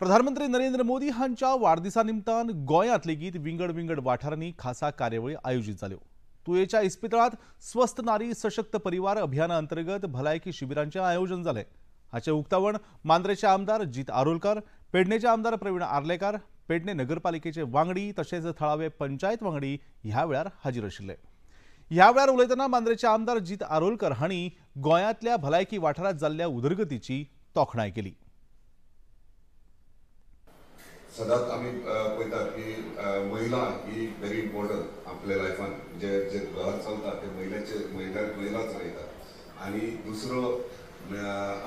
प्रधानमंत्री नरेंद्र मोदी हांच्या वाढदिवसा निमतान गोंयांत लेगीत विंगड विंगड वाठारांनी खासा कार्यावळी आयोजित जाल्यो। तुयेच्या इस्पितळांत स्वस्थ नारी सशक्त परिवार अभियाना अंतर्गत भलायकी शिबिरांचे आयोजन जालें। हाचे उक्तावण मांद्रेचे आमदार जीत आरोलकर, पेडणेचे आमदार प्रवीण आर्लेकर, पेडणे नगरपालिकेचे वांगडी तशेंच थळावे पंचायत वांगडी ह्या वेळार हाजीर आशिल्ले। ह्या वेळार उलयतना मांद्रेचे आमदार जीत आरोलकर हांणी गोंयांतल्या भलायकी वाठारांत जाल्ल्या उदरगतीची तोखणाय केली। सदांच आमी पळयतात की महिला ही व्हेरी इम्पॉर्टंट आपल्या लायफान जे जे घर चलता ते महिला चलयतात आणि दुसरो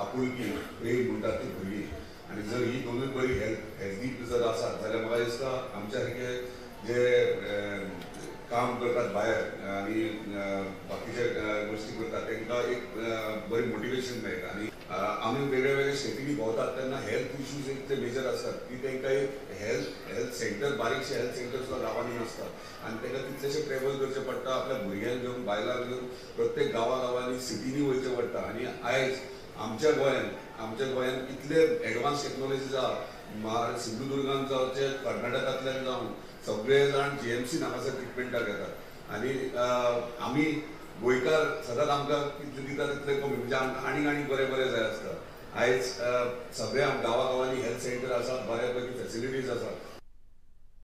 आपुलकी प्रेम म्हणटात ती भुरगीं आणि जर ही दोनूय बरी हेल्दी जर आसात जाल्यार म्हाका दिसता आमच्या सारके जे काम करतात भायर आणि बाकीचे गोष्टी करतात तांकां एक बरी मोटिवेशन मेळटा आणि आमी वेगळे वेगळे स्टेटींनी भोंवतात तेन्ना हेल्थ इश्यूज एक ते मेजर आसतात की तांकां एक हेल्थ सेंटर बारीकशे हेल्थ सेंटर सुद्दां गांवांनी नासतात आणि तांकां कितलेशे ट्रॅव्हल करचें पडटा आपल्या भुरग्यांक घेवन बायलांक घेवन प्रत्येक गांवांनी सिटींनी वयचें पडटा आणि आयज आमच्या गोंयांत इतले एडवान्स टेक्नॉलॉजीज आहा सिंधुदुर्गांत जावचे कर्नाटकांतल्यान जावन सगळे जाण जीएमसी हांगासर ट्रिटमेंटाक येतात आणि आमी गोंयकार सदांच आमकां कितले दिता तितले कमी म्हणजे आमकां आनीक बरें जाय आसता। आयज सगळ्या गांवांनी हेल्थ सेंटर आसात, बऱ्यापैकी फॅसिलिटीज आसात।